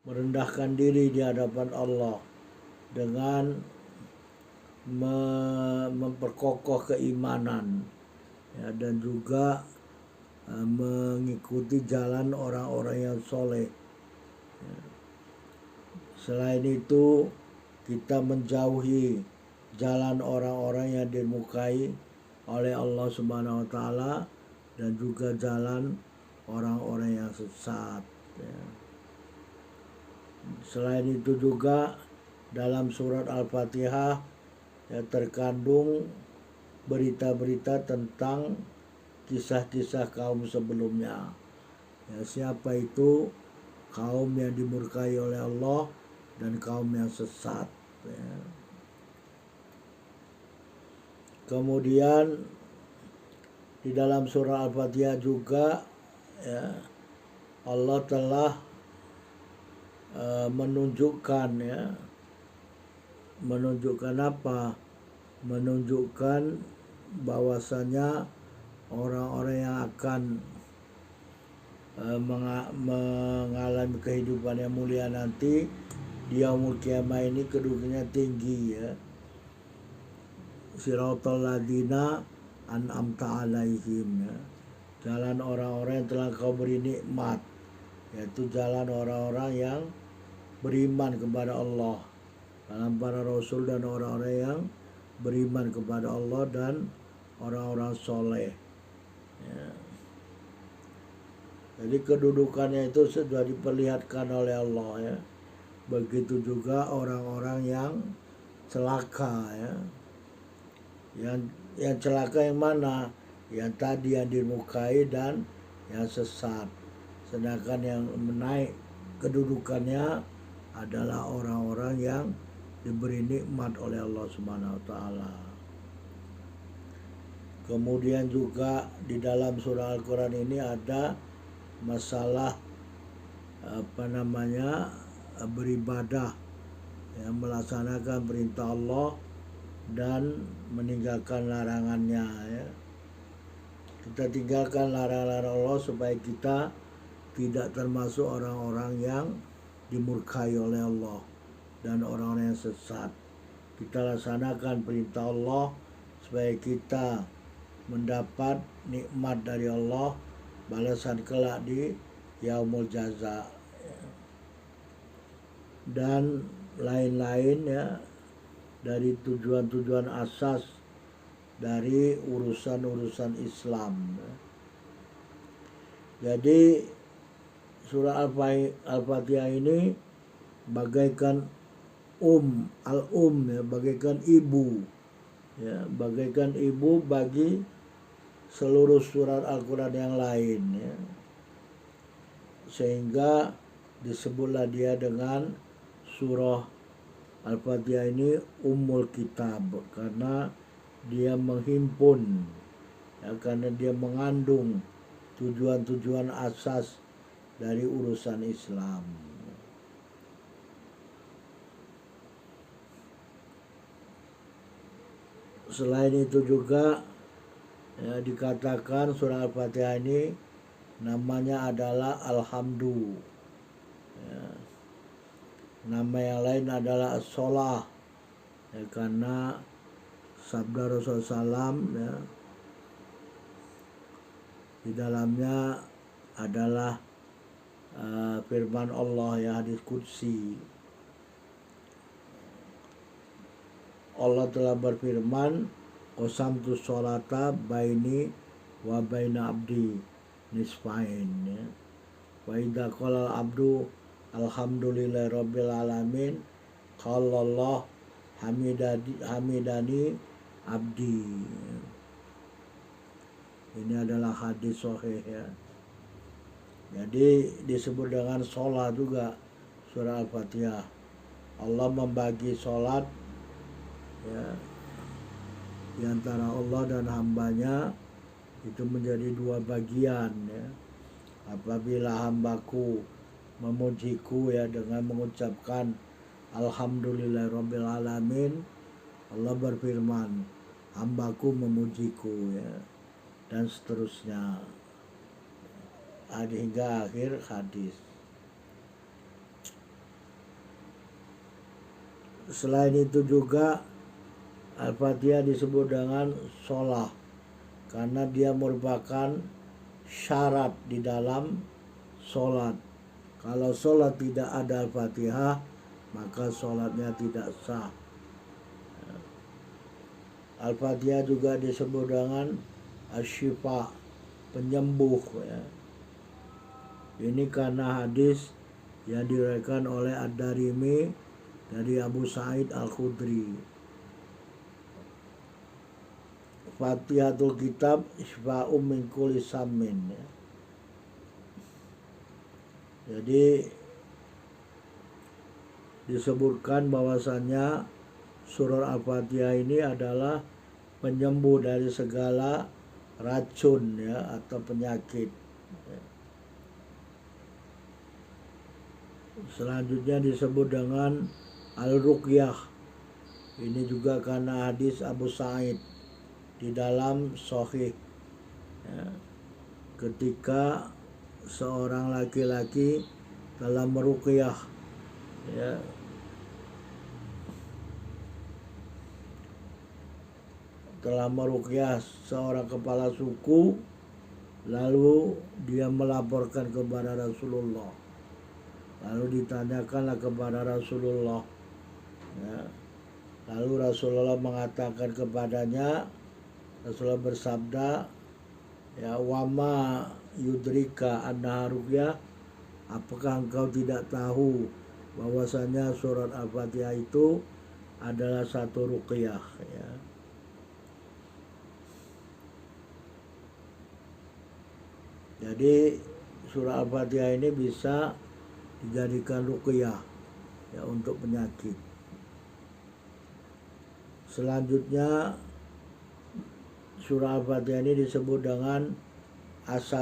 merendahkan diri di hadapan Allah dengan memperkokoh keimanan, ya, dan juga mengikuti jalan orang-orang yang soleh. Selain itu, kita menjauhi jalan orang-orang yang dimurkai oleh Allah Subhanahu wa taala dan juga jalan orang-orang yang sesat, ya. Selain itu juga dalam surat Al-Fatihah, ya, terkandung berita-berita tentang kisah-kisah kaum sebelumnya. Ya, siapa itu kaum yang dimurkai oleh Allah dan kaum yang sesat, ya. Kemudian di dalam surah Al-Fatihah juga, ya, Allah telah menunjukkan, ya, menunjukkan apa? Menunjukkan bahwasanya orang-orang yang akan mengalami kehidupan yang mulia nanti di yaumul qiyamah ini kedudukannya tinggi, ya. Siratal ladina an'amta alaihim, ya. Jalan orang-orang yang telah kau beri nikmat, yaitu jalan orang-orang yang beriman kepada Allah, dalam para rasul dan orang-orang yang beriman kepada Allah dan orang-orang soleh, ya. Jadi kedudukannya itu sudah diperlihatkan oleh Allah, ya. Begitu juga orang-orang yang celaka, ya. Yang celaka yang mana? Yang tadi yang dimurkai dan yang sesat. Sedangkan yang menaik kedudukannya adalah orang-orang yang diberi nikmat oleh Allah Subhanahu wa taala. Kemudian juga di dalam surah Al-Quran ini ada masalah beribadah, yang melaksanakan perintah Allah dan meninggalkan larangannya, ya. Kita tinggalkan larangan Allah supaya kita tidak termasuk orang-orang yang dimurkai oleh Allah dan orang-orang yang sesat. Kita laksanakan perintah Allah supaya kita mendapat nikmat dari Allah, balasan kelak di yaumul jaza, dan lain-lain, ya, dari tujuan-tujuan asas dari urusan-urusan Islam. Jadi surah Al-Fatihah ini bagaikan ya, bagaikan ibu, ya, bagaikan ibu bagi seluruh surat Al-Quran yang lain, ya. Sehingga disebutlah dia dengan surah Al-Fatihah ini Ummul Kitab, karena dia menghimpun, ya, karena dia mengandung tujuan-tujuan asas dari urusan Islam. Selain itu juga, ya, dikatakan surah Al-Fatihah ini namanya adalah Alhamdu, ya. Nama yang lain adalah As-Sholah, ya, karena sabda Rasulullah SAW, ya, di dalamnya adalah firman Allah, ya, hadis qudsi. Allah telah berfirman, qasamtu sholata baini wa baina abdi nisfain, ya. Wa idza qala al-abdu alhamdulillahi rabbil alamin qala Allah hamidani abdi. Ini adalah hadis sahih, ya. Jadi disebut dengan sholat juga surah Al-Fatihah. Allah membagi sholat, ya, di antara Allah dan hambanya itu menjadi dua bagian, ya. Apabila hambaku memujiku, ya, dengan mengucapkan alhamdulillahirabbil alamin, Allah berfirman, hambaku memujiku, ya, dan seterusnya hingga akhir hadis. Selain itu juga Al-Fatihah disebut dengan sholah karena dia merupakan syarat di dalam sholat. Kalau sholat tidak ada Al-Fatihah, maka sholatnya tidak sah. Al-Fatihah juga disebut dengan asy-syifa, penyembuh ya. Ini karena hadis yang diriwayatkan oleh Ad-Darimi dari Abu Sa'id Al-Khudri. Fatihatul Kitab syifa'um min kulli sammin ya. Jadi disebutkan bahwasanya surah Al-Fatihah ini adalah penyembuh dari segala racun ya atau penyakit. Selanjutnya disebut dengan Al-Ruqyah. Ini juga karena hadis Abu Sa'id di dalam Sahih ya, ketika seorang laki-laki telah meruqyah ya, seorang kepala suku, lalu dia melaporkan kepada Rasulullah, lalu ditanyakanlah kepada Rasulullah ya. Lalu Rasulullah mengatakan kepadanya, Rasulullah bersabda ya, wama yudrika anna ruqyah, apakah engkau tidak tahu bahwasanya surat Al-Fatihah itu adalah satu ruqyah ya. Jadi surah Al-Fatihah ini bisa dijadikan ruqyah ya untuk penyakit. Selanjutnya surah Al-Fatihah ini disebut dengan asal